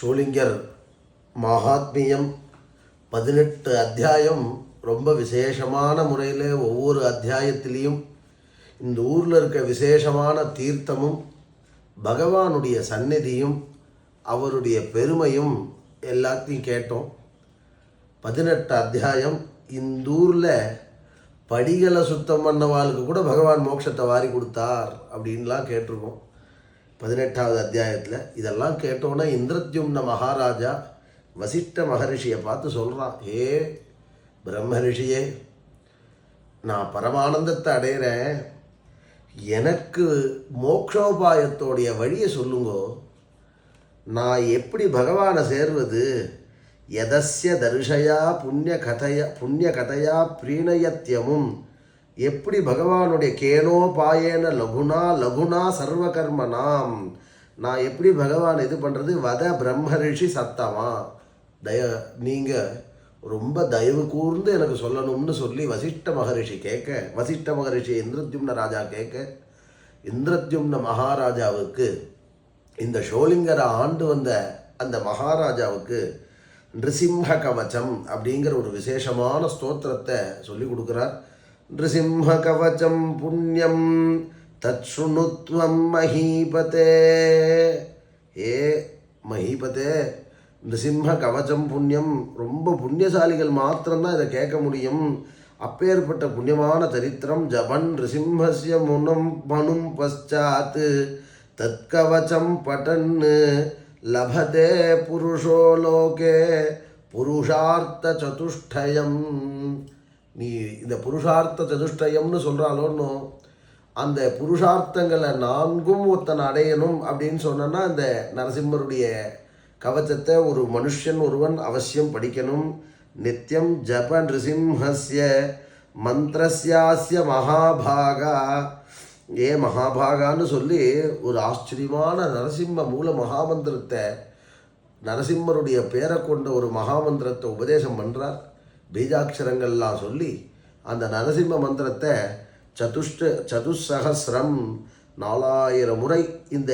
ஷோலிங்கர் மகாத்மியம் 18 அத்தியாயம். ரொம்ப விசேஷமான முறையில் ஒவ்வொரு அத்தியாயத்திலையும் இந்த ஊரில் இருக்க விசேஷமான தீர்த்தமும் பகவானுடைய சந்நிதியும் அவருடைய பெருமையும் எல்லாத்தையும் கேட்டோம். 18 அத்தியாயம். இந்த ஊரில் படிகளை சுத்தம் பண்ணவாளுக்கு கூட பகவான் மோட்சத்தை வாரி கொடுத்தார் அப்படின்லாம் கேட்டிருக்கோம் 18வது அத்தியாயத்தில். இதெல்லாம் கேட்டோன்னா இந்திரத்யும்ன மகாராஜா வசிஷ்ட மகரிஷியை பார்த்து சொல்கிறான், ஏ பிரம்மரிஷியே, நான் பரமானந்தத்தை அடைகிறேன், எனக்கு மோக்ஷோபாயத்தோடைய வழியை சொல்லுங்கோ. நான் எப்படி பகவானை சேர்வது? எதஸ்ய தர்ஷயா புண்ணிய கதையா பிரீணயத்தியமும், எப்படி பகவானுடைய கேனோபாயேன லகுனா சர்வகர்மனாம், நான் எப்படி பகவான் இது பண்ணுறது? வத பிரம்மரிஷி சத்தமா, நீங்கள் ரொம்ப தயவு கூர்ந்து எனக்கு சொல்லணும்னு சொல்லி வசிஷ்ட மகரிஷி கேட்க, வசிஷ்ட மகரிஷி இந்திரத்யும்ன ராஜா கேட்க, இந்திரத்யும்ன மகாராஜாவுக்கு, இந்த ஷோலிங்கரை ஆண்டு வந்த அந்த மகாராஜாவுக்கு நிருசிம்ஹ கவச்சம் அப்படிங்கிற ஒரு விசேஷமான ஸ்தோத்திரத்தை சொல்லி கொடுக்குறார். நிருசிம்ஹ கவச்சம் புண்ணியம் தத்ஷுணுத்வம் மஹீபதே. ஏ மஹீபதே, நிருசிம்ஹ கவச்சம் புண்ணியம், ரொம்ப புண்ணியசாலிகள் மாத்திரம்தான் இதை கேட்க முடியும். அப்பேற்பட்ட புண்ணியமான சரித்திரம். ஜபன் நிருசிம்ஹஸ்ய மனும் பశ్చాத் தத்கவச்சம் பட்டன்னு லபதே புருஷோ லோகே புருஷார்த்த சதுஷ்டயம். நீ இந்த புருஷார்த்த சதுஷ்டயம்னு சொல்கிறாலோன்னு, அந்த புருஷார்த்தங்களை 4ம் ஒருத்தனை அடையணும் அப்படின்னு சொன்னா இந்த நரசிம்மருடைய கவச்சத்தை ஒரு மனுஷன் ஒருவன் அவசியம் படிக்கணும். நித்தியம் ஜப நிருசிம்ஹஸ்ய மந்திரஸ்யாஸ்ய மகாபாகா. ஏ மகாபாகான்னு சொல்லி ஒரு ஆச்சரியமான நரசிம்ம மூல மகாமந்திரத்தை, நரசிம்மருடைய பேரை கொண்ட ஒரு மகாமந்திரத்தை உபதேசம் பண்ணுறார். பீஜாட்சரங்கள்லாம் சொல்லி அந்த நரசிம்ம மந்திரத்தை சதுசகசிரம் 4000 முறை இந்த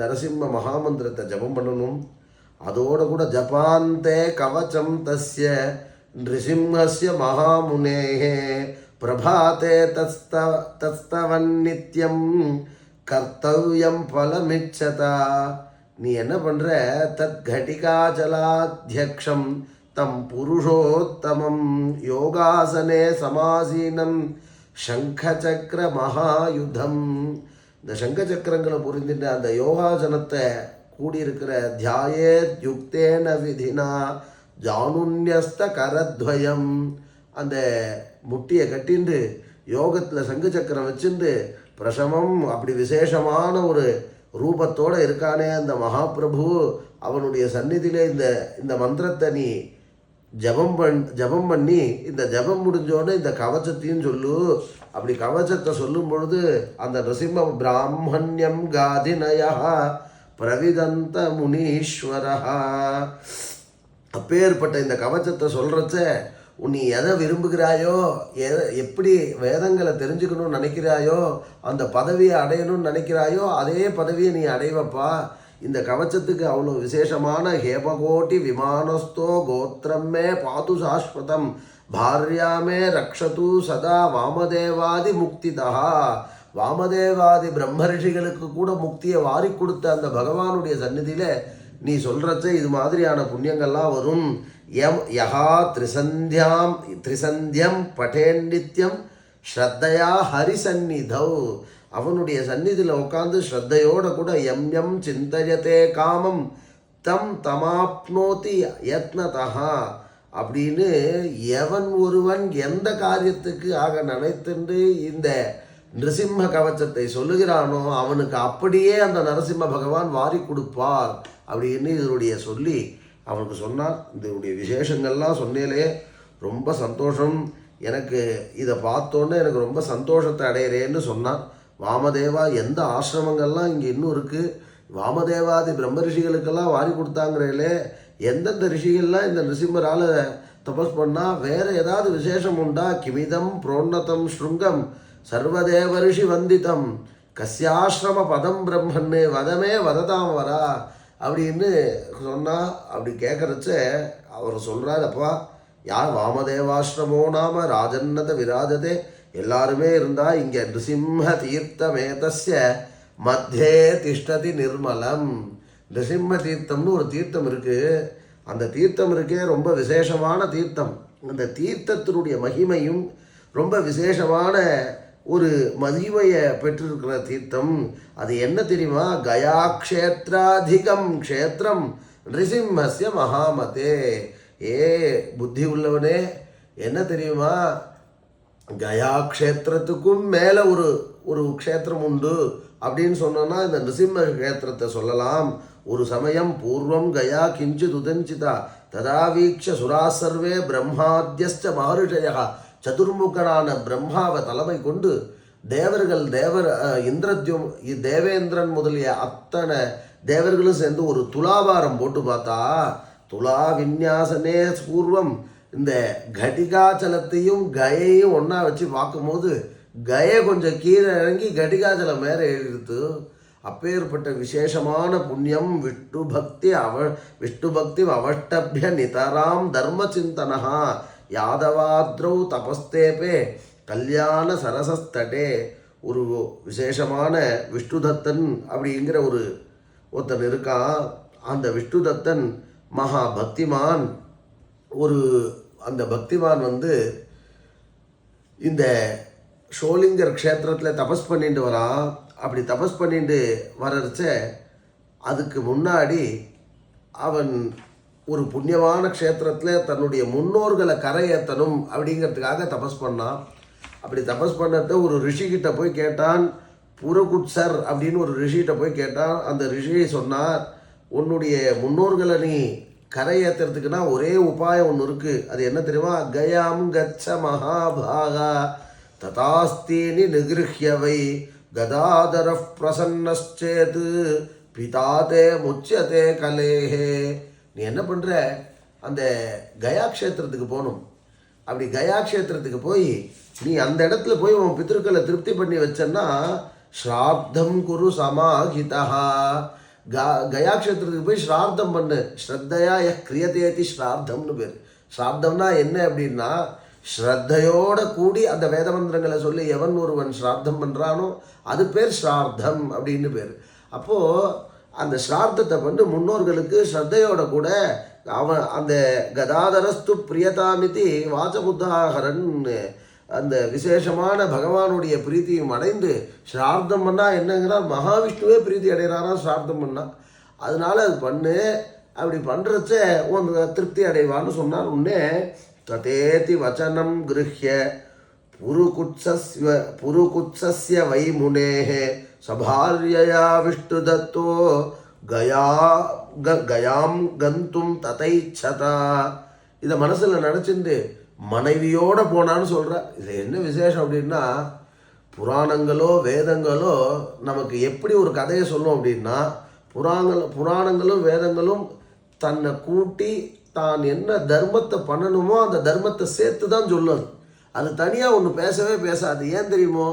நரசிம்ம மகாமந்திரத்தை ஜபம் பண்ணணும். அதோடு கூட ஜபாந்தே கவச்சம் தஸ்ய நிருசிம்ஹஸ்ய மகாமுனேஹே பிரபாதே தஸ்தவன்னித்யம் கர்த்தவ்யம் பலமிச்சதா. நீ என்ன பண்ணுற? தத் கட்டிகாச்சலாத்யக்ஷம் தம் புருஷோத்தமம் யோகாசனே சமாசீனம் சங்கச்சக்கர மகாயுதம். இந்த சங்கச்சக்கரங்களை புரிந்துட்டு அந்த யோகாசனத்தை கூடியிருக்கிற தியாயேத் யுக்தேன விதினா ஜானுன்யஸ்த கரத்வயம். அந்த முட்டியை கட்டிண்டு யோகத்தில் சங்கு சக்கரம் வச்சுண்டு பிரசமம் அப்படி விசேஷமான ஒரு ரூபத்தோடு இருக்கானே அந்த மகாபிரபு, அவனுடைய சந்நிதியிலே இந்த மந்திரத்தை நீ ஜபம் பண்ணி இந்த ஜபம் முடிஞ்சோடனே இந்த கவச்சத்தையும் சொல்லு. அப்படி கவச்சத்தை சொல்லும் பொழுது அந்த நரசிம்ம பிராமணியம் காதினயா பிரவிதந்த முனீஸ்வரா. அப்பேற்பட்ட இந்த கவச்சத்தை சொல்கிறச்ச நீ எதை விரும்புகிறாயோ, எப்படி வேதங்களை தெரிஞ்சுக்கணும்னு நினைக்கிறாயோ, அந்த பதவியை அடையணும்னு நினைக்கிறாயோ, அதே பதவியை நீ அடைவப்பா. இந்த கவச்சத்துக்கு அவ்வளோ விசேஷமான ஹேமகோட்டி விமானஸ்தோ கோத்திரமே பாது சாஸ்வதம் பாரியாமே ரக்ஷது சதா வாமதேவாதி முக்திதா. வாமதேவாதி பிரம்மரிஷிகளுக்கு கூட முக்தியை வாரி கொடுத்த அந்த பகவானுடைய சந்நிதியில் நீ சொல்கிறச்ச இது மாதிரியான புண்ணியங்கள்லாம் வரும். யஹா திரிசந்தியம் பட்டேண்டித்யம் ஸ்ரத்தையா ஹரிசந்நிதௌ. அவனுடைய சந்நிதியில் உட்காந்து ஸ்ரத்தையோட கூட எம் சிந்தயத்தே காமம் தம் தமாப்னோதி யத்னதா அப்படின்னு எவன் ஒருவன் எந்த காரியத்துக்கு ஆக நினைத்துண்டு இந்த நிருசிம்ம கவச்சத்தை சொல்லுகிறானோ அவனுக்கு அப்படியே அந்த நரசிம்ம பகவான் வாரி கொடுப்பார் அப்படின்னு இதனுடைய சொல்லி அவனுக்கு சொன்னார். இதனுடைய விசேஷங்கள்லாம் சொன்னேலே ரொம்ப சந்தோஷம், எனக்கு இதை பார்த்தோன்னே எனக்கு ரொம்ப சந்தோஷத்தை அடையிறேன்னு சொன்னான். வாமதேவா எந்த ஆசிரமங்கள்லாம் இங்கே இன்னும் இருக்குது, வாமதேவாதி பிரம்ம ரிஷிகளுக்கெல்லாம் வாரி கொடுத்தாங்கிறீங்களே, எந்தெந்த ரிஷிகள்லாம் இந்த நிருசிம்மரால் தபஸ் பண்ணால் வேறு ஏதாவது விசேஷம் உண்டா? கிமிதம் புரோன்னதம் ஸ்ருங்கம் சர்வதேவ ரிஷி வந்திதம் கஸ்யாஸ்ரம பதம் பிரம்மன்னு வதமே வததாம் வரா அப்படின்னு சொன்னால் அப்படி கேட்குறச்ச அவர் சொல்கிறார், அப்பா யார் வாமதேவாசிரமோ நாம ராஜன்னத விராஜதே, எல்லாருமே இருந்தால் இங்கே நிருசிம்ம தீர்த்தமேதஸ்ய மத்தியே திஷ்டதி நிர்மலம். நிருசிம்ம தீர்த்தம்னு ஒரு தீர்த்தம் இருக்குது. அந்த தீர்த்தம் இருக்கே ரொம்ப விசேஷமான தீர்த்தம். அந்த தீர்த்தத்தினுடைய மகிமையும் ரொம்ப விசேஷமான ஒரு மகிமையை பெற்றிருக்கிற தீர்த்தம். அது என்ன தெரியுமா? கயா க்ஷேத்ராதிகம் க்ஷேத்திரம் நிருசிம்மஸ்ய மகாமதே. ஏ புத்தி உள்ளவனே, என்ன தெரியுமா? கயா க்ஷேத்திரத்துக்கும் மேலே ஒரு க்ஷேத்திரம் உண்டு அப்படின்னு சொன்னோன்னா இந்த நிருசிம்ம க்ஷேத்திரத்தை சொல்லலாம். ஒரு சமயம் பூர்வம் கயா கிஞ்சித் உதஞ்சிதா ததா வீக்ஷ சுரா சர்வே பிரம்மாத்யஸ்ச மகர்ஷயா. சதுர்முகனான பிரம்மாவை தலைமை கொண்டு தேவர்கள் தேவேந்திரன் முதலிய அத்தனை தேவர்களும் சேர்ந்து ஒரு துலாபாரம் போட்டு பார்த்தா, துலா விந்யாசனே பூர்வம் இந்த கடிகாச்சலத்தையும் கயையும் ஒன்றா வச்சு பார்க்கும்போது கயை கொஞ்சம் கீழே இறங்கி கடிகாச்சலம் மேலே எழுதிடுது. அப்பேற்பட்ட விசேஷமான புண்ணியம் விஷ்ணு பக்தி அவஷ்டபிய நிதராம் தர்ம சிந்தனா யாதவாத்ரௌ தபஸ்தேபே கல்யாண சரசஸ்தடே. ஒரு விசேஷமான விஷ்ணுதத்தன் அப்படிங்கிற ஒருத்தன் இருக்கான். அந்த விஷ்ணுதத்தன் மகா பக்திமான். அந்த பக்திமான் இந்த ஷோலிங்கர் க்ஷேத்திரத்தில் தபஸ் பண்ணிட்டு வரான். அப்படி தபஸ் பண்ணிட்டு வரச்ச அதுக்கு முன்னாடி அவன் ஒரு புண்ணியமான க்ஷேத்திரத்தில் தன்னுடைய முன்னோர்களை கரையேற்றணும் அப்படிங்கிறதுக்காக தபஸ் பண்ணான். அப்படி தபஸ் பண்ணத ஒரு ரிஷிகிட்ட போய் கேட்டான். புரகுட்சர் அப்படின்னு ஒரு ரிஷிகிட்ட போய் கேட்டான். அந்த ரிஷி சொன்னார், உன்னுடைய முன்னோர்களை நீ கரையேற்றுறதுக்குன்னா ஒரே உபாயம் ஒன்று இருக்குது. அது என்ன தெரியுமா? கயாம் கச்ச மகாபாகா ததாஸ்தீனி நிகிருஹ்யவை கதாதர பிரசன்னச்சேது பிதாதே முச்சியதே கலேஹே. நீ என்ன பண்ணுற? அந்த கயா க்ஷேத்திரத்துக்கு போகணும். அப்படி கயா க்ஷேத்திரத்துக்கு போய் நீ அந்த இடத்துல போய் உன் பித்திருக்களை திருப்தி பண்ணி வச்சன்னா ஸ்ராத்தம் குரு சமாஹிதா. கயா க்ஷேத்திரத்துக்கு போய் ஸ்ரார்த்தம் பண்ணு. ஸ்ரத்தையா கிரியதேதி ஸ்ரார்த்தம்னு பேர். ஸ்ரார்த்தம்னா என்ன அப்படின்னா, ஸ்ரத்தையோட கூடி அந்த வேத மந்திரங்களை சொல்லி எவன் ஒருவன் ஸ்ரார்த்தம் பண்ணுறானோ அது பேர் ஸ்ரார்த்தம் அப்படின்னு பேர். அப்போது அந்த ஸ்ரார்த்தத்தை பண்ணி முன்னோர்களுக்கு ஸ்ரத்தையோட கூட அவன் அந்த கதாதரஸ்து பிரியதாமிதி வாசமுத்தாகரன் அந்த விசேஷமான பகவானுடைய பிரீத்தியும் அடைந்து ஸ்ரார்த்தம் பண்ணால் என்னங்கிறா, மகாவிஷ்ணுவே பிரீத்தி அடைகிறாரா ஸ்ரார்த்தம் பண்ணால். அதனால அது பண்ணு. அப்படி பண்ணுறச்ச உன் திருப்தி அடைவான்னு சொன்னார். உடனே ததேதி வச்சனம் கிருஹ்ய புருகுத்சஸ்ய வைமுனேஹே சபார்யயா விஷ்ணுதத்தோ கயாம் கந்தும் ததைச்சதா. இதை மனசில் நினச்சிட்டு மனைவியோடு போனான்னு சொல்கிற. இது என்ன விசேஷம் அப்படின்னா, புராணங்களோ வேதங்களோ நமக்கு எப்படி ஒரு கதையை சொல்லும் அப்படின்னா, புராணங்களும் வேதங்களும் தன்னை கூட்டி தான் என்ன தர்மத்தை பண்ணணுமோ அந்த தர்மத்தை சேர்த்து தான் சொல்லும். அது தனியாக ஒன்று பேசவே பேசாது. ஏன் தெரியுமோ?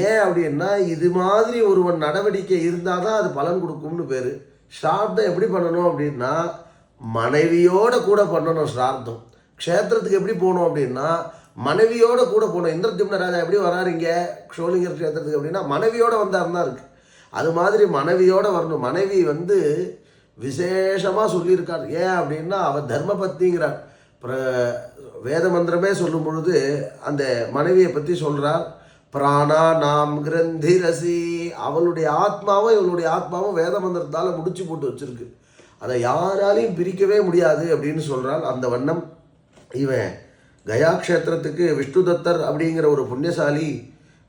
ஏன் அப்படின்னா, இது மாதிரி ஒருவன் நடவடிக்கை இருந்தால் தான் அது பலன் கொடுக்கும்னு பேர். ஸ்ரார்த்தம் எப்படி பண்ணணும் அப்படின்னா, மனைவியோட கூட பண்ணணும். ஸ்ரார்த்தம் க்ஷேத்திரத்துக்கு எப்படி போகணும் அப்படின்னா, மனைவியோட கூட போகணும். இந்திரத்யும்ன ராஜா எப்படி வராருங்க ஷோலிங்கர் க்ஷேத்திரத்துக்கு அப்படின்னா, மனைவியோட வந்தாருன்னா இருக்கு. அது மாதிரி மனைவியோட வரணும். மனைவி விசேஷமாக சொல்லியிருக்கார். ஏன் அப்படின்னா, அவள் தர்மபத்னிங்கிறார். வேத மந்திரமே சொல்லும் பொழுது அந்த மனைவியை பற்றி சொல்கிறார். பிராணா நாம் கிரந்திரசி. அவளுடைய ஆத்மாவும் இவளுடைய ஆத்மாவும் வேத மந்திரத்தால் முடிச்சு போட்டு வச்சிருக்கு. அதை யாராலையும் பிரிக்கவே முடியாது அப்படின்னு சொல்கிறாள். அந்த வண்ணம் இவன் கயா க்ஷேத்திரத்துக்கு விஷ்ணுதத்தர் அப்படிங்கிற ஒரு புண்ணியசாலி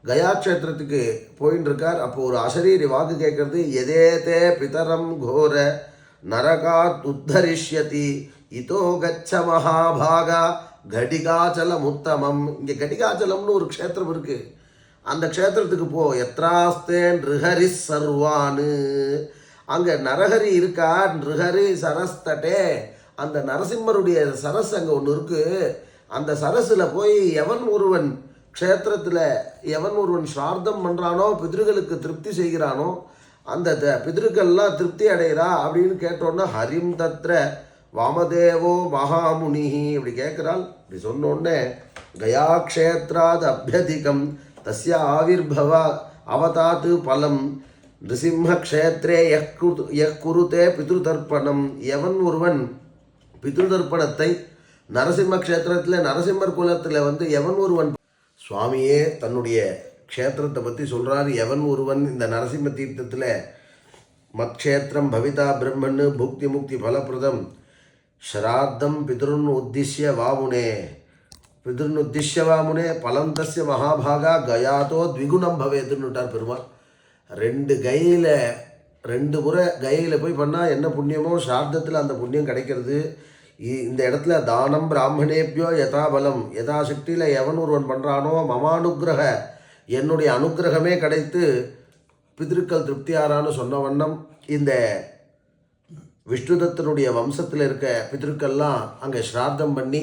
கயா க்ஷேத்திரத்துக்கு போயின்னு இருக்கார். அப்போது ஒரு அசரீரி வாக்கு கேட்கறது, எதேதே பிதரம் கோர நரகாத் உத்தரிஷ்யதி இதோ கச்ச மகாபாகா கடிகாச்சலம் உத்தமம். இங்கே கடிகாச்சலம்னு ஒரு க்ஷேத்திரம் இருக்குது. அந்த க்ஷேத்திரத்துக்கு போ. எத்ராஸ்தே நிருஹரி சர்வானு. அங்கே நரஹரி இருக்கா. நிருஹரி சரஸ்தட்டே. அந்த நரசிம்மருடைய சரஸ் அங்கே ஒன்று இருக்குது. அந்த சரஸில் போய் எவன் ஒருவன் க்ஷேத்திரத்தில் எவன் ஒருவன் ஸ்ரார்த்தம் பண்ணுறானோ, பித்ருகளுக்கு திருப்தி செய்கிறானோ, அந்த பிதற்கள்லாம் திருப்தி அடைகிறா அப்படின்னு கேட்டோன்னா ஹரிம் தத்ர வாமதேவோ மகாமுனிஹி இப்படி கேட்குறாள். இப்படி சொன்னோடனே கயாக்ஷேத்ராத் அபியதிகம் தஸ்ய ஆவிர்பவ அவதாத்து பலம் நிருசிம்மக்ஷேத்ரே யக் குருதே பித்ருதர்ப்பணம். எவன் ஒருவன் பித்ருதர்ப்பணத்தை நரசிம்ம க்ஷேத்திரத்தில் நரசிம்மர் குலத்தில் எவன் ஒருவன் சுவாமியே தன்னுடைய க்ஷேத்திரத்தை பற்றி சொல்கிறார். எவன் ஒருவன் இந்த நரசிம்ம தீர்த்தத்தில் மத்க்ஷேத்திரம் பவிதா பிரம்மன்னு புக்தி முக்தி பலப்பிரதம் ஸ்ராத்தம் பிதருன் உத்திஷ்ய வாமுனே பிதருன் உத்திஷ்ய வாமுனே பலம் தஸ்ய மகாபாகா கயாதோ த்விகுணம் பவேதுன்னுட்டார் பெருமாள். 2 முறை கையில் போய் பண்ணால் என்ன புண்ணியமோ ஸ்ரார்த்தத்தில் அந்த புண்ணியம் கிடைக்கிறது. இந்த இடத்துல தானம் பிராமணேபியோ யதாபலம் யதாசக்தியில் எவன் ஒருவன் பண்ணுறானோ மமானுகிரக என்னுடைய அனுகிரகமே கிடைத்து பிதிருக்கள் திருப்தியாரான்னு சொன்ன வண்ணம் இந்த விஷ்ணுதத்தனுடைய வம்சத்தில் இருக்க பிதிருக்கள்லாம் அங்கே ஸ்ராத்தம் பண்ணி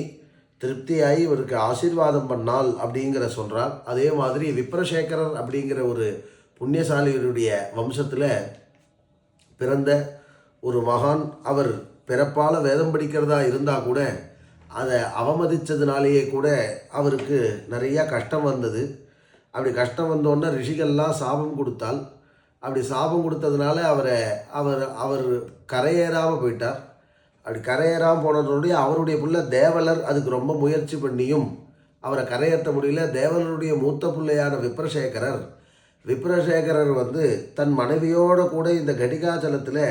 திருப்தியாகி இவருக்கு ஆசீர்வாதம் பண்ணால் அப்படிங்கிற சொல்கிறார். அதே மாதிரி விப்ரசேகரர் அப்படிங்கிற ஒரு புண்ணியசாலிகளுடைய வம்சத்தில் பிறந்த ஒரு மகான். அவர் பிறப்பால் வேதம் படிக்கிறதா இருந்தால் கூட அதை அவமதித்ததுனாலேயே கூட அவருக்கு நிறையா கஷ்டம் வந்தது. அப்படி கஷ்டம் வந்தோடனே ரிஷிகள்லாம் சாபம் கொடுத்தால். அப்படி சாபம் கொடுத்ததுனால அவர் கரையேறாமல் போயிட்டார். அப்படி கரையேறாமல் போனதோடைய அவருடைய பிள்ளை தேவலர் அதுக்கு ரொம்ப முயற்சி பண்ணியும் அவரை கரையேற்ற முடியல. தேவலருடைய மூத்த பிள்ளையான விப்ரசேகரர் தன் மனைவியோடு கூட இந்த கடிகாச்சலத்தில்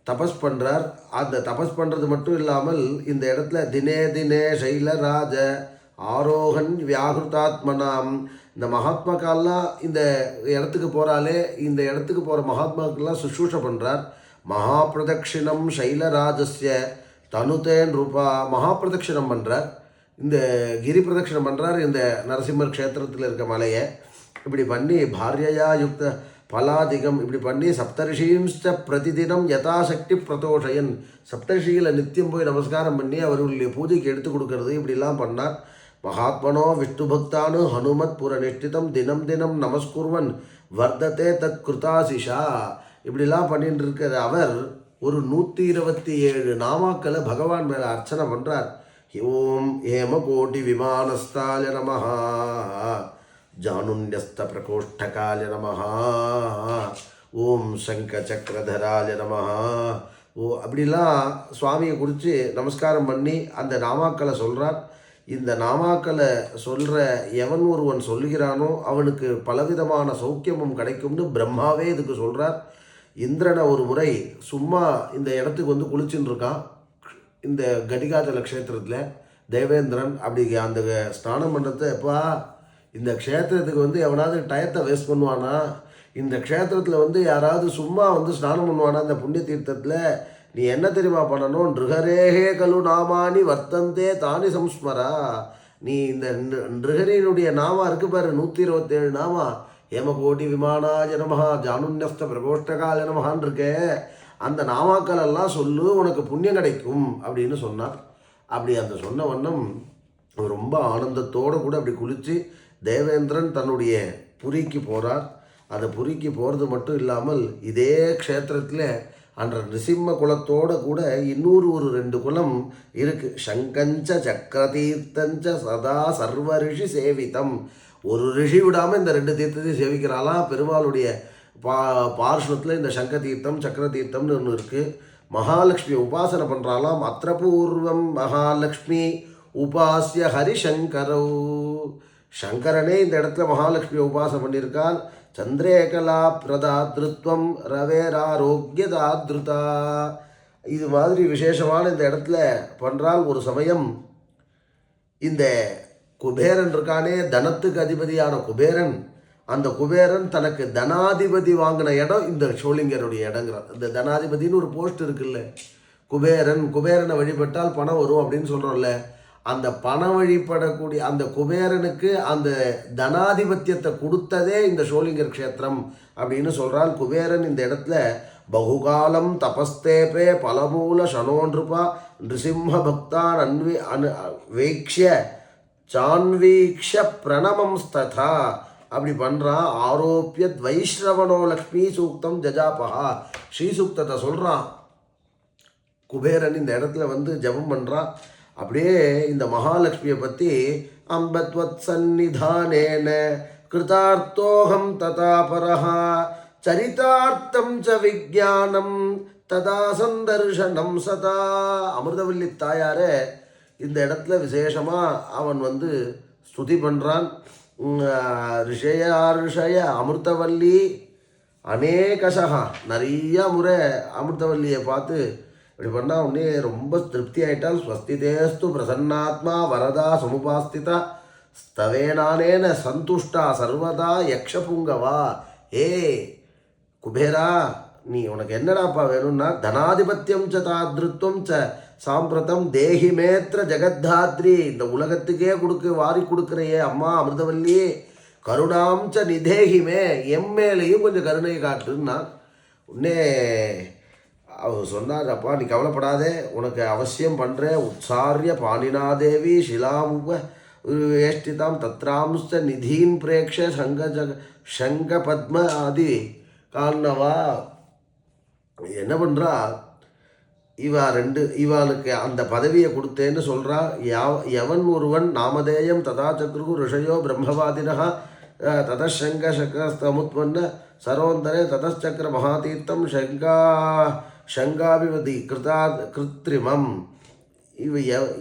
தபஸ் பண்ணுறார். அந்த தபஸ் பண்ணுறது மட்டும் இல்லாமல் இந்த இடத்துல தினே தினே சைலராஜ ஆரோகன் வியாகிருதாத்மனாம் இந்த மகாத்மாக்கள்லாம் இந்த இடத்துக்கு போகிறாலே இந்த இடத்துக்கு போகிற மகாத்மாக்கள்லாம் சுஷ்ரூஷை பண்ணுறார். மகாபிரதட்சிணம் சைலராஜஸ்ய தனுதேன் ரூபா மகாபிரதட்சிணம் பண்ணுறார். இந்த கிரி பிரதட்சிணம் பண்ணுறார் இந்த நரசிம்மர் க்ஷேத்திரத்தில் இருக்க மலையை. இப்படி பண்ணி பாரியயா யுக்த பலாதிகம் இப்படி பண்ணி சப்தரிஷீம்ஸ்ட பிரதிதினம் யதாசக்தி பிரதோஷயன் சப்தரிஷிகளை நித்தியம் போய் நமஸ்காரம் பண்ணி அவர்களுடைய பூஜைக்கு எடுத்து கொடுக்கறது இப்படிலாம் பண்ணார். மகாத்மனோ விஷ்ணு பக்தானு ஹனுமத் புரநிஷ்டிதம் தினம் தினம் நமஸ்குர்வன் வர்த்ததே தத் கிருதாசிஷா இப்படிலாம் பண்ணிட்டு இருக்கிற அவர் ஒரு 127 நாமாக்களை பகவான் மேலே அர்ச்சனை பண்ணுறார். ஓம் ஹேமகோட்டி விமானஸ்தாய நமஹா ஜானுன்யஸ்த பிரகோஷ்டகாய நமஹா ஓம் சங்கச்சக்கரதராய நமஹா அப்படிலாம் சுவாமியை குறித்து நமஸ்காரம் பண்ணி அந்த நாமாக்களை சொல்கிறார். இந்த நாமாக்களை சொல்கிற எவன் ஒருவன் சொல்லுகிறானோ அவனுக்கு பலவிதமான சௌக்கியமும் கிடைக்கும்னு பிரம்மாவே இதுக்கு சொல்கிறார். இந்திரனை ஒரு முறை சும்மா இந்த இடத்துக்கு குளிச்சுன்னு இருக்கான். இந்த கடிகாச்சல க்ஷேத்திரத்தில் தேவேந்திரன் அப்படி அந்த ஸ்நானம் பண்ணுறத எப்பா இந்த க்ஷேத்திரத்துக்கு எவனாவது டயத்தை வேஸ்ட் பண்ணுவானா? இந்த க்ஷேத்திரத்தில் யாராவது சும்மா ஸ்நானம் பண்ணுவானா? இந்த புண்ணிய தீர்த்தத்தில் நீ என்ன தெரியுமா பண்ணணும்? நிருகரேகே கலு நாமானி வர்த்தந்தே தானி சம்ஸ்மரா. நீ இந்த நிருகரினுடைய நாமா இருக்கு பாரு 127 நாமா ஹேமகோட்டி விமானாய நமஹா ஜானுன்யஸ்த பிரகோஷ்டகாய நமஹான் இருக்கே அந்த நாமாக்கள் எல்லாம் சொல்லு உனக்கு புண்ணியம் கிடைக்கும் அப்படின்னு சொன்னார். அப்படி அந்த சொன்ன வண்ணம் ரொம்ப ஆனந்தத்தோடு கூட அப்படி குளித்து தேவேந்திரன் தன்னுடைய புரிக்கு போகிறார். அந்த புரிக்கு போகிறது மட்டும் இல்லாமல் இதே க்ஷேத்திரத்தில் அன்ற நிருசிம்ம குலத்தோடு கூட இன்னொரு 2 குலம் இருக்குது. சங்கஞ்ச சக்கரதீர்த்தஞ்ச சதா சர்வ ரிஷி சேவித்தம். ஒரு ரிஷி விடாமல் இந்த 2 தீர்த்தத்தையும் சேவிக்கிறாளாம். பெருமாளுடைய பார்ஷ்ணத்தில் இந்த சங்க தீர்த்தம் சக்கர தீர்த்தம்னு ஒன்று இருக்குது. மகாலட்சுமி உபாசனை பண்ணுறாலாம். அத்திரபூர்வம் மகாலட்சுமி உபாசிய ஹரிசங்கரோ. சங்கரனே இந்த இடத்துல மகாலட்சுமி உபாசனை பண்ணியிருக்கான். சந்திரேகலா பிரதாத்ருத்வம் ரவேராரோக்கியதாத்ருதா. இது மாதிரி விசேஷமான இந்த இடத்துல பண்ணுறால். ஒரு சமயம் இந்த குபேரன் இருக்கானே தனத்துக்கு அதிபதியான குபேரன், அந்த குபேரன் தனக்கு தனாதிபதி வாங்கின இடம் இந்த சோழிங்கருடைய இடங்கிறார். இந்த தனாதிபதினு ஒரு போஸ்ட் இருக்குல்ல, குபேரனை வழிபட்டால் பணம் வரும் அப்படின்னு சொல்கிறோம்ல, அந்த பணம் வழிபடக்கூடிய அந்த குபேரனுக்கு அந்த தனாதிபத்தியத்தை கொடுத்ததே இந்த சோழிங்கர் க்ஷேத்திரம் அப்படின்னு சொல்கிறால். குபேரன் இந்த இடத்துல பகுகாலம் தபஸ்தேபே பலமூல சனோன்றுபா நிருசிம்ம பக்தான் வேக்ஷ சான்வீக்ஷ பிரணமம் ஸ்ததா அப்படி பண்ணுறான். ஆரோப்பியத் வைஷ்ரவணோ லக்ஷ்மி சூக்தம் ஜஜாபஹா, ஸ்ரீசூக்தத்தை சொல்கிறான். குபேரன் இந்த இடத்துல வந்து ஜபம் பண்ணுறான். அப்படியே இந்த மகாலட்சுமியை பற்றி அம்பத்வத் சந்நிதானேன கிருதார்த்தோகம் ததா பரஹா சரிதார்த்தம் ச விஜானம் ததா சந்தர்ஷனம் சதா. அமிர்தவல்லி தாயாரே இந்த இடத்துல விசேஷமாக அவன் வந்து ஸ்துதி பண்ணுறான். ரிஷய அமிர்தவல்லி அநேகசகா, நிறைய முறை அமிர்தவல்லியை பார்த்து இப்படி பண்ணால் உடனே ரொம்ப திருப்தி ஆயிட்டால். ஸ்வஸ்திதேஸ்து பிரசன்னாத்மா வரதா சமுபாஸ்திதா ஸ்தவேனானேன சந்துஷ்டா சர்வதா யக்ஷபுங்கவா. ஏ குபேரா, நீ உனக்கு என்னடாப்பா வேணும்னா தனாதிபத்தியம் ச தாத்ருத்வம் ச சாம்பிரதம் தேஹி மேத்ர ஜெகத்தாத்ரி, இந்த உலகத்துக்கே வாரி கொடுக்குறையே அம்மா அமிர்தவல்லியே, கருணாம் ச நிதேஹிமே, எம்மேலையும் கொஞ்சம் கருணை காட்டுன்னா. உடனே அவர் சொன்னார், அப்பா நீ கவலைப்படாதே, உனக்கு அவசியம் பண்ணுறேன். உற்சாரிய பாணினாதேவி ஷிலாமுப வேஷ்டிதாம் தத்ராம்ச நிதீன் பிரேக்ஷ சங்க பத்ம ஆதி காரணவா. என்ன பண்ணுறா, இவாளுக்கு அந்த பதவியை கொடுத்தேன்னு சொல்கிறா. எவன் ஒருவன் நாமதேயம் ததா சக்ரு ரிஷயோ பிரம்மவாதினா ததசங்க சக்கரஸ்தமுத்வன்ன சரோந்தரே ததச்சக்கர மகாதீர்த்தம் சங்காபிவதி கிருத்திரிமம்.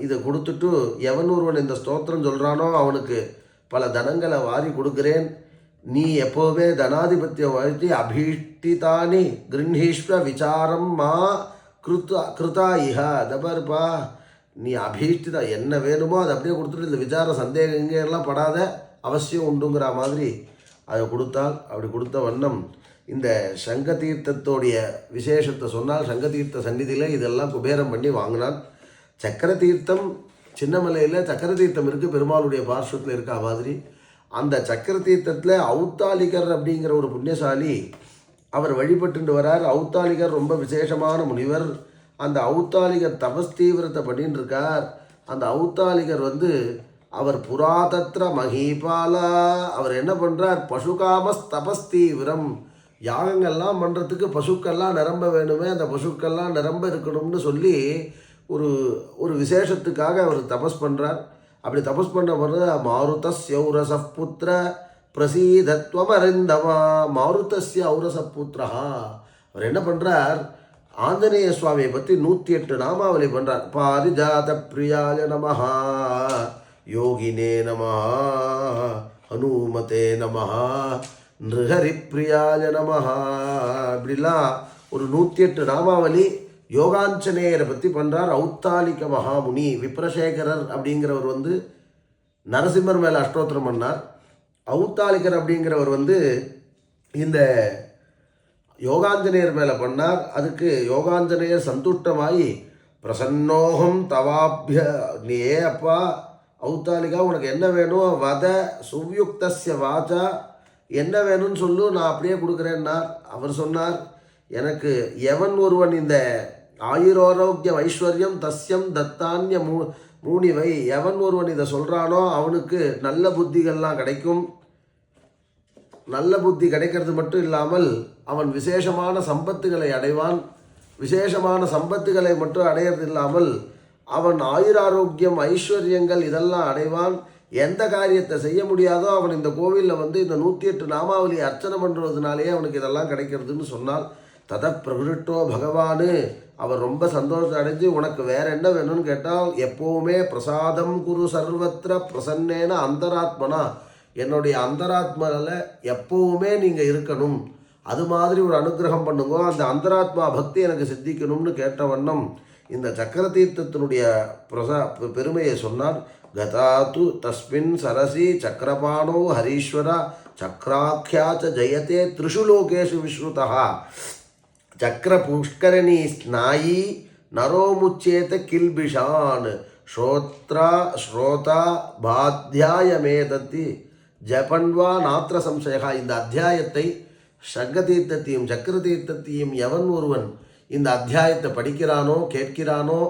இதை கொடுத்துட்டு எவன் ஒருவன் இந்த ஸ்தோத்திரம் சொல்கிறானோ அவனுக்கு பல தனங்களை வாரி கொடுக்குறேன். நீ எப்போவுமே தனாதிபத்தியம் வாழ்த்தி அபீஷ்டிதானி கிருஹீஷ்வ விசாரம் மா கிருதா இஹா. தபர்ப்பா, நீ அபீஷ்டிதா என்ன வேணுமோ அதை அப்படியே கொடுத்துட்டு இந்த விசார சந்தேகம் இங்கெல்லாம் படாத, அவசியம் உண்டுங்கிற மாதிரி அதை கொடுத்தால். அப்படி கொடுத்த வண்ணம் இந்த சங்க தீர்த்தத்தோடைய விசேஷத்தை சொன்னால், சங்க தீர்த்த சந்நிதியில் இதெல்லாம் குபேரம் பண்ணி வாங்கினான். சக்கர தீர்த்தம் சின்னமலையில் சக்கர தீர்த்தம் இருக்குது, பெருமாளுடைய பார்ஸ்வத்தில் இருக்கா மாதிரி. அந்த சக்கர தீர்த்தத்தில் அவுத்தாலிகர் அப்படிங்கிற ஒரு புண்ணியசாலி அவர் வழிபட்டு வரார். அவுத்தாலிகர் ரொம்ப விசேஷமான முனிவர். அந்த அவுத்தாலிகர் தபஸ்தீவிரத்தை பண்ணின்னு இருக்கார். அந்த அவுத்தாலிகர் வந்து அவர் புராதத்திர மகீபாலா. அவர் என்ன பண்ணுறார், பசுகாமஸ் தபஸ்தீவிரம், யாகங்கள்லாம் பண்ணுறதுக்கு பசுக்கள்லாம் நிரம்ப வேணுமே, அந்த பசுக்கள்லாம் நிரம்ப இருக்கணும்னு சொல்லி ஒரு விசேஷத்துக்காக அவர் தபஸ் பண்ணுறார். அப்படி தபஸ் பண்ண பிறகு மாருதஸ்ய ஔரசப்புத்திர பிரசீதத்வமரிந்தமா. மாருதஸ்ய ஔரசப்புத்திரா, அவர் என்ன பண்ணுறார், ஆஞ்சநேய சுவாமியை பற்றி 108 நாமாவளி பண்ணுறார். பாரிஜாத பிரியாய நமஹா, யோகினே நமஹா, ஹனுமதே நமஹா, நிருஹரி பிரியாய நமஹா. இப்படிலாம் ஒரு 108 நாமாவளி யோகாஞ்சநேயரை பற்றி பண்ணுறார். ஔத்தாலிக மகாமுனி விப்ரசேகரர் அப்படிங்கிறவர் வந்து நரசிம்மர் மேலே அஷ்டோத்திரம் பண்ணார். ஔத்தாலிகர் அப்படிங்கிறவர் வந்து இந்த யோகாஞ்சநேயர் மேலே பண்ணார். அதுக்கு யோகாஞ்சநேயர் சந்துஷ்டமாகி பிரசன்னோகம் தவாபிய, நீ அப்பா ஔத்தாலிகா உனக்கு என்ன வேணும், வத சுவ்யுக்தஸ்ய வாச்சா, என்ன வேணும்னு சொல்லு, நான் அப்படியே கொடுக்குறேன்னார். அவர் சொன்னார், எனக்கு எவன் ஒருவன் இந்த ஆயுரோரோக்கியம் ஐஸ்வர்யம் தஸ்யம் தத்தானிய மூணிவை, எவன் ஒருவன் இதை சொல்கிறானோ அவனுக்கு நல்ல புத்திகள்லாம் கிடைக்கும். நல்ல புத்தி கிடைக்கிறது மட்டும் இல்லாமல் அவன் விசேஷமான சம்பத்துகளை அடைவான். விசேஷமான சம்பத்துகளை மட்டும் அடையிறது இல்லாமல் அவன் ஆயுராரோக்கியம் ஐஸ்வர்யங்கள் இதெல்லாம் அடைவான். எந்த காரியத்தை செய்ய முடியாதோ அவன் இந்த கோவிலில் வந்து இந்த 108 நாமாவளி அர்ச்சனை பண்ணுறதுனாலேயே அவனுக்கு இதெல்லாம் கிடைக்கிறதுன்னு சொன்னால், தத பிரகிருட்டோ பகவானு, அவர் ரொம்ப சந்தோஷம் அடைஞ்சு, உனக்கு வேற என்ன வேணும்னு கேட்டால், எப்போவுமே பிரசாதம் குரு சர்வத்திர பிரசன்னேன அந்தராத்மனா, என்னுடைய அந்தராத்மாவில் எப்போவுமே நீங்கள் இருக்கணும், அது மாதிரி ஒரு அனுகிரகம் பண்ணுங்க, அந்த அந்தராத்மா பக்தி எனக்கு சித்திக்கணும்னு கேட்ட வண்ணம் இந்த சக்கர தீர்த்தத்தினுடைய பெருமையை சொன்னார். கதாத்து தஸ்மின் சரசி சக்கரபாணோ ஹரீஸ்வரா சக்கராக்கியா ஜெயத்தே த்ரிஷு லோகேஷு விஸ்ருதா சக்கர புஷ்கரணி ஸ்நாயி நரோமுச்சேத கில்பிஷான் ஸ்ரோதா பாத்தியாயமேதத்தி ஜபன்வா நாத்திர சம்சயா. இந்த அத்தியாயத்தை சங்க தீர்த்தத்தையும் சக்கர தீர்த்தத்தையும் எவன் ஒருவன் இந்த அத்தியாயத்தை படிக்கிறானோ கேட்கிறானோ,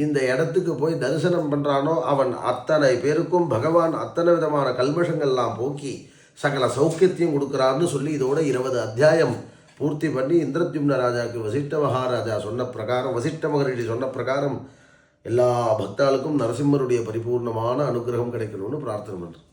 இந்த இடத்துக்கு போய் தரிசனம் பண்ணுறானோ, அவன் அத்தனை பேருக்கும் பகவான் அத்தனை விதமான கல்மஷங்கள்லாம் போக்கி சகல சௌக்கியத்தையும் கொடுக்குறாருன்னு சொல்லி இதோட 20 அத்தியாயம் பூர்த்தி பண்ணி இந்திரத்யும்ன ராஜாவுக்கு வசிஷ்ட மகாராஜா சொன்ன பிரகாரம், வசிஷ்ட மகரிஷி சொன்ன பிரகாரம் எல்லா பக்தாளுக்கும் நரசிம்மருடைய பரிபூர்ணமான அனுகிரகம் கிடைக்கணும்னு பிரார்த்தனை பண்ணுறேன்.